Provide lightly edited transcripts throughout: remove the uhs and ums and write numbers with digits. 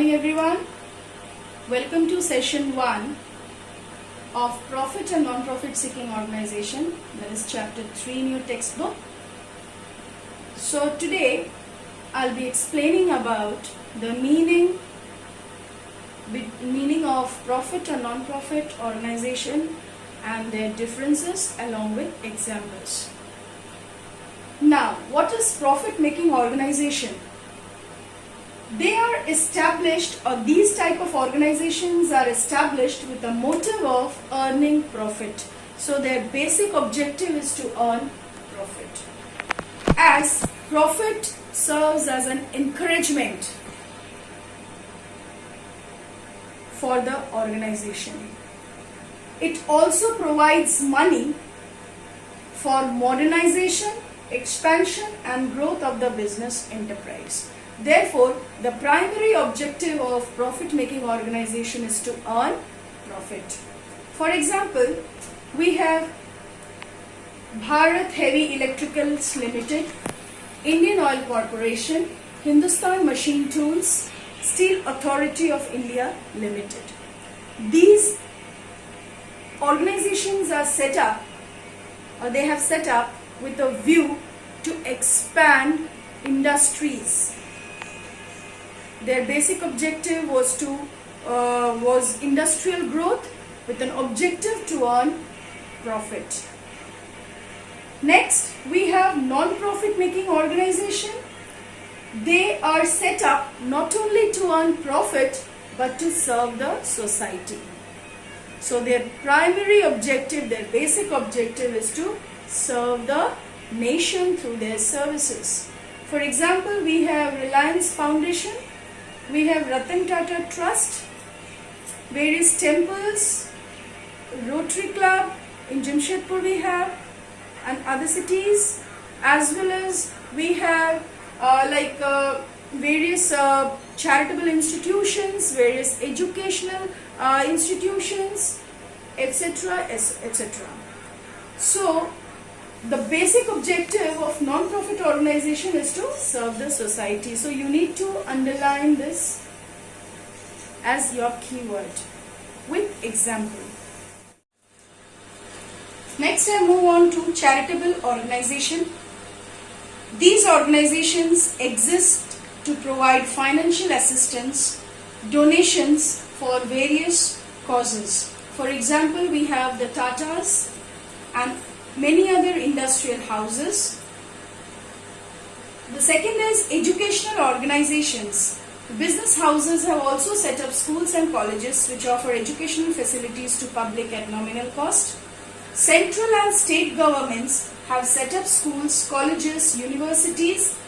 morning everyone. Welcome to session 1 of Profit and Non-Profit Seeking Organization, that is chapter 3 in your textbook. So today I'll be explaining about the meaning of profit or non-profit organization and their differences along with examples. Now, what is profit-making organization? They are established, or these type of organizations are established with the motive of earning profit. So their basic objective is to earn profit. As profit serves as an encouragement for the organization. It also provides money for modernization, expansion and growth of the business enterprise. Therefore, the primary objective of profit-making organization is to earn profit. For example, we have Bharat Heavy Electricals Limited, Indian Oil Corporation, Hindustan Machine Tools, Steel Authority of India Limited. These organizations are set up, or they have set up with a view to expand industries. Their basic objective was industrial growth with an objective to earn profit. Next, we have non-profit making organization. They are set up not only to earn profit but to serve the society. So their primary objective, their basic objective is to serve the nation through their services. For example, we have Reliance Foundation, we have Ratan Tata Trust, various temples, Rotary Club in Jamshedpur we have, and other cities, as well as we have various charitable institutions, various educational institutions, etc. etc. So the basic objective of non-profit organization is to serve the society. So you need to underline this as your keyword with example. Next, I move on to charitable organization. These organizations exist to provide financial assistance, donations for various causes. For example, we have the Tatas and many other industrial houses. The second is educational organizations. Business houses have also set up schools and colleges which offer educational facilities to public at nominal cost. Central and state governments have set up schools, colleges, universities,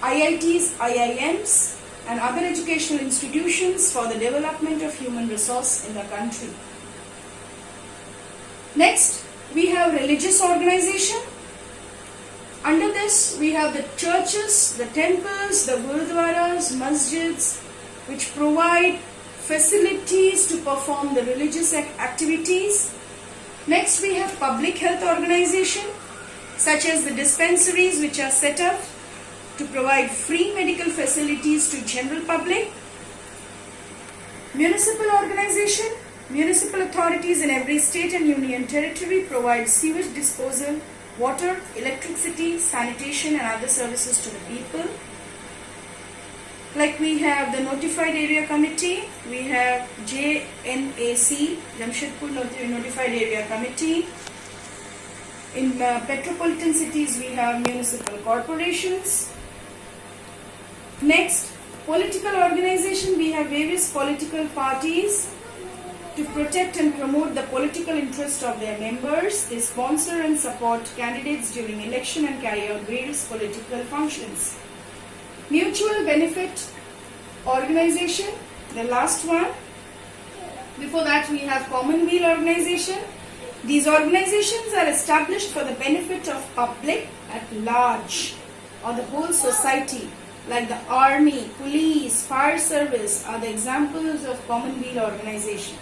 IITs, IIMs and other educational institutions for the development of human resource in the country. Next, we have religious organization. Under this, we have the churches, the temples, the gurudwaras, masjids, which provide facilities to perform the religious activities. Next, we have public health organization, such as the dispensaries which are set up to provide free medical facilities to general public. Municipal organization. Municipal authorities in every state and union territory provide sewage disposal, water, electricity, sanitation and other services to the people. Like we have the Notified Area Committee, we have JNAC, Jamshedpur Notified Area Committee. In metropolitan cities we have municipal corporations. Next, political organization, we have various political parties. To protect and promote the political interest of their members, they sponsor and support candidates during election and carry out various political functions. Mutual benefit organization, the last one. Before that we have commonweal organization. These organizations are established for the benefit of public at large or the whole society, like the army, police, fire service are the examples of commonweal organization.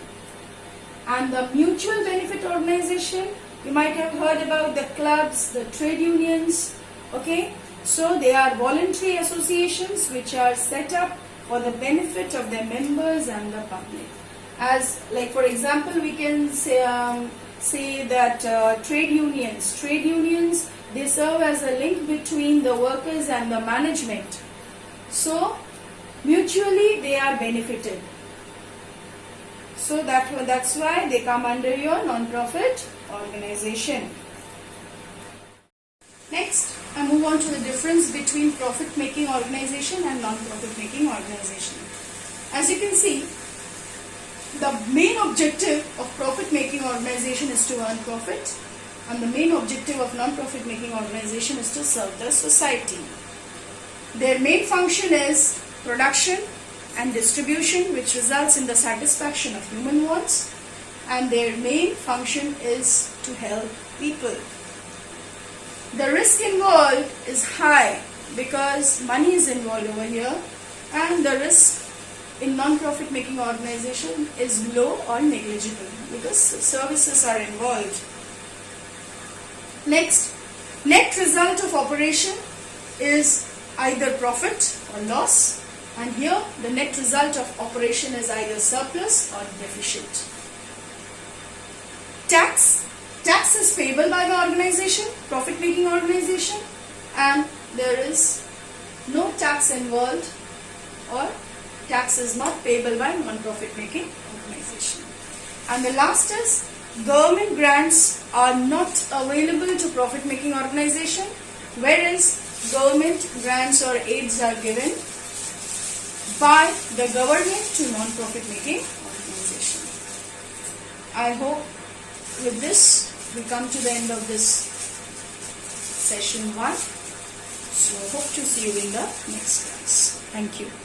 And the mutual benefit organization, you might have heard about the clubs, the trade unions, okay? So they are voluntary associations which are set up for the benefit of their members and the public. As like for example, we can say that trade unions, they serve as a link between the workers and the management. So mutually they are benefited. So that's why they come under your non-profit organization. Next, I move on to the difference between profit-making organization and non-profit-making organization. As you can see, the main objective of profit-making organization is to earn profit, and the main objective of non-profit making organization is to serve the society. Their main function is production and distribution, which results in the satisfaction of human wants, and their main function is to help people. The risk involved is high because money is involved over here, and the risk in non-profit making organization is low or negligible because services are involved. Next, net result of operation is either profit or loss, and here the net result of operation is either surplus or deficit. Tax is payable by the organization, profit making organization, and there is no tax involved, or tax is not payable by non-profit making organization. And the last is government grants are not available to profit making organization, whereas government grants or aids are given by the government to non-profit making organization. I hope with this we come to the end of this session 1. So hope to see you in the next class. Thank you.